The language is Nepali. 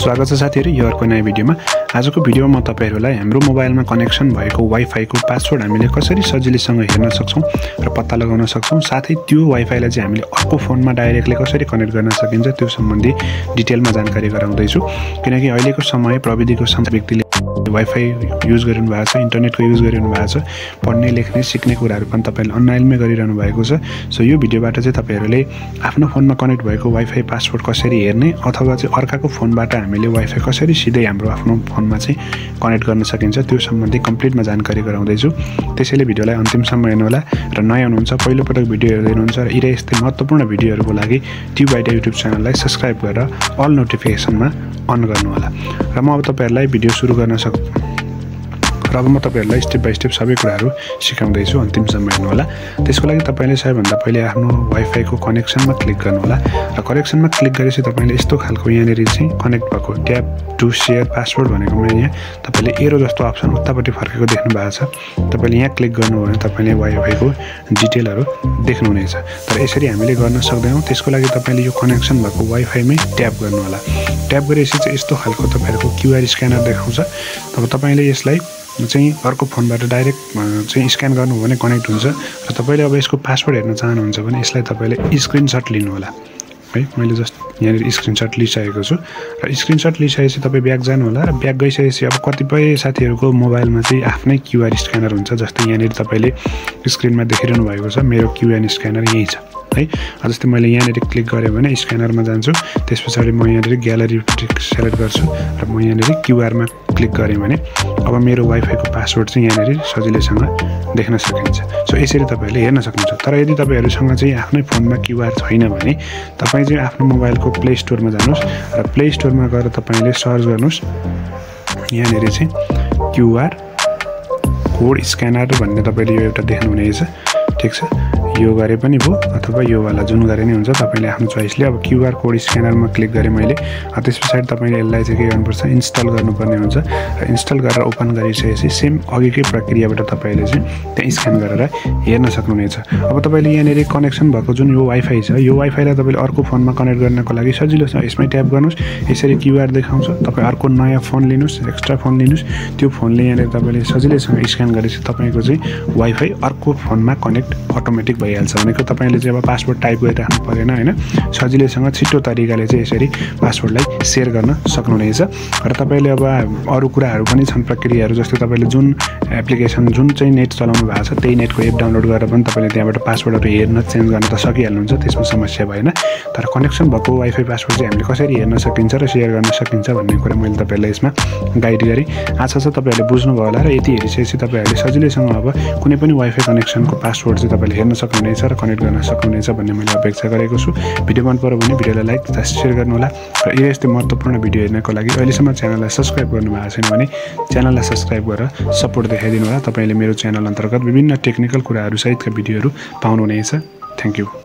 स्वागत छ साथीहरु, यो अर्को नयाँ भिडियोमा। आजको भिडियोमा म तपाईहरुलाई हाम्रो मोबाइलमा कनेक्सन भएको वाइफाई को पासवर्ड हामीले कसरी सजिलैसँग हेर्न सक्छौं र पत्ता लगाउन सक्छौं, साथै त्यो वाइफाई लाई चाहिँ हामीले अर्को फोनमा डाइरेक्टली कसरी कनेक्ट गर्न सकिन्छ त्यो सम्बन्धी डिटेलमा जानकारी गराउँदै छु। किनकि अहिलेको समय प्रविधिको व्यक्तिले वाइफाई युज गरिरहनु भएको छ, इन्टरनेटको युज गरिरहनु भएको छ, पढ्ने लेख्ने सिक्ने कुराहरु पनि तपाईले अनलाइनमै गरिरहनु भएको छ। सो यो भिडियोबाट चाहिँ तपाईहरुले आफ्नो फोनमा कनेक्ट भएको वाइफाई पासवर्ड कसरी हेर्ने अथवा चाहिँ अर्काको फोनबाट हामीले वाइफाई कसरी सिधै हाम्रो आफ्नो फोनमा चाहिँ कनेक्ट गर्न सकिन्छ त्यो सम्बन्धी कम्प्लिटमा जानकारी गराउँदै छु। त्यसैले भिडियोलाई अन्तिमसम्म हेर्नु होला र नयाँ हुनुहुन्छ, पहिलो पटक भिडियो हेर्दै हुनुहुन्छ र यस्तै महत्त्वपूर्ण भिडियोहरुको लागि ट्युब आइडिया युट्युब च्यानललाई सब्स्क्राइब गरेर अल नोटिफिकेसनमा अन गर्नु होला। र म अब तपाईहरुलाई भिडियो सुरु गर्न र अब म तपाईहरुलाई स्टेप बाइ स्टेप सबै कुराहरु सिकाउँदै छु, अन्तिमसम्म हेर्नु होला। त्यसको लागि तपाईले सबैभन्दा पहिले आफ्नो वाइफाई को कनेक्सनमा क्लिक गर्नु होला र कनेक्सनमा क्लिक गरेपछि तपाईले यस्तो खालको यहाँनेरि चाहिँ कनेक्ट भएको ट्याप टु शेयर पासवर्ड भनेकोमा यहाँ तपाईले एरो जस्तो अप्सन उतापट्टि फर्केको देख्नु भएको छ। तपाईले यहाँ क्लिक गर्नुभयो भने तपाईले वाइफाई को डिटेलहरु देख्नुहुनेछ। तर यसरी हामीले गर्न सक्दैनौं। त्यसको लागि तपाईले यो कनेक्सन भएको वाइफाईमै ट्याप गर्नु होला। ट्याप गरेपछि चाहिँ यस्तो खालको तपाईहरुको क्यूआर स्क्यानर देखाउँछ। तब तपाईले यसलाई चाहिँ अर्को फोनबाट डाइरेक्ट चाहिँ स्क्यान गर्नु हो भने कनेक्ट हुन्छ र तपाईले अब यसको पासवर्ड हेर्न चाहनुहुन्छ भने यसलाई तपाईले स्क्रिनशट लिनु होला है। मैले जस्ट यहाँ स्क्रिनशट लिइसकेको छु र स्क्रिनशट लिइसकेपछि तपाई ब्याक जानु होला र ब्याक गइसकेपछि अब कतिपय साथीहरुको मोबाइलमा चाहिँ आफ्नै क्यूआर स्क्यानर हुन्छ। जस्तै यहाँ तपाईले स्क्रिनमा देखिरहनु भएको छ मेरो क्यूआर स्क्यानर यही छ है। जस्तै मैले यहाँ क्लिक गरे भने स्क्यानरमा जान्छु, त्यसपछि म यहाँ ग्यालरी सेलेक्ट गर्छु र म यहाँ क्यूआरमा क्लिक गरे भने अब मेरो वाइफाई को पासवर्ड चाहिँ यहाँ सजिलैसँग देख्न सकिन्छ। सो यसरी तपाईले हेर्न सक्नुहुन्छ। तर यदि तपाईहरुसँग चाहिँ आफ्नै फोनमा क्यूआर छैन भने तपाई चाहिँ आफ्नो मोबाइलको प्ले स्टोरमा जानुस् र प्ले स्टोरमा गएर तपाईले सर्च गर्नुस् यहाँ चाहिँ क्यूआर कोड स्क्यानर भन्ने तपाईले यो एउटा देख्नुहुनेछ। ठीक छ, यो गरे पनि भो अथवा यो वाला जुन गरे नि हुन्छ, तपाईले आफ्नो चोइसले। अब क्यूआर कोड स्क्यानरमा क्लिक गरे मैले, त्यसपछि तपाईले यसलाई चाहिँ के गर्नुपर्छ इन्स्टल गर्नुपर्ने हुन्छ र इन्स्टल गरेर ओपन गरिसकेपछि सेम अघिकै प्रक्रियाबाट तपाईले चाहिँ त्यहाँ स्क्यान गरेर हेर्न सक्नुहुनेछ। अब तपाईले यहाँ कनेक्सन भएको जुन यो वाइफाई छ, यो वाइफाईलाई तपाईले अर्को फोनमा कनेक्ट गर्नको लागि सजिलो छ। यसमै ट्याप गर्नुस्, यसरी क्यूआर देखाउँछ। तपाई अर्को नयाँ फोन लिनुस्, एक्स्ट्रा फोन लिनुस्, त्यो फोनले यहाँ तपाईले सजिलैसँग स्क्यान गरेपछि तपाईको चाहिँ वाइफाई अर्को फोनमा कनेक्ट अटोमेटिक भइहाल्छ। भनेको तपाईले चाहिँ अब पासवर्ड टाइप गरिराख्नु परेन हैन, सजिलैसँग छिटो तरिकाले चाहिँ यसरी पासवर्डलाई शेयर गर्न सक्नुहुनेछ। र तपाईले अब अरु कुराहरु पनि छन् प्रक्रियाहरु, जस्तै तपाईले जुन एप्लिकेसन जुन चाहिँ नेट चलाउनु भएको छ त्यही नेटको एप डाउनलोड गरेर पनि तपाईले त्यहाँबाट पासवर्डहरु हेर्न चेन्ज गर्न त सकिहाल्नुहुन्छ, त्यसमा समस्या भएन। तर कनेक्सन भएको वाइफाई पासवर्ड चाहिँ हामीले कसरी हेर्न सकिन्छ र शेयर गर्न सकिन्छ भन्ने कुरा मैले तपाईलाई यसमा गाइड गरे। आशा छ तपाईहरुले बुझ्नुभयो होला र यति हेरिसकेपछि तपाईहरुले सजिलैसँग अब कुनै पनि वाइफाई कनेक्सनको पासवर्ड चाहिँ तपाईले हेर्न सक्नुहुनेछ र कनेक्ट गर्न सक्नुहुनेछ भन्ने मैले अपेक्षा गरेको छु। भिडियो मन पर्यो भने भिडियोलाई लाइक तथा शेयर गर्नु होला र यस्तै महत्त्वपूर्ण भिडियो हेर्नको लागि अहिलेसम्म च्यानललाई सब्स्क्राइब गर्नु भएको छैन भने च्यानललाई सब्स्क्राइब गरेर सपोर्ट देखाइदिनु होला। तपाईले मेरो च्यानल अन्तर्गत विभिन्न टेक्निकल कुराहरु सहितका भिडियोहरु पाउनुहुनेछ। Thank you.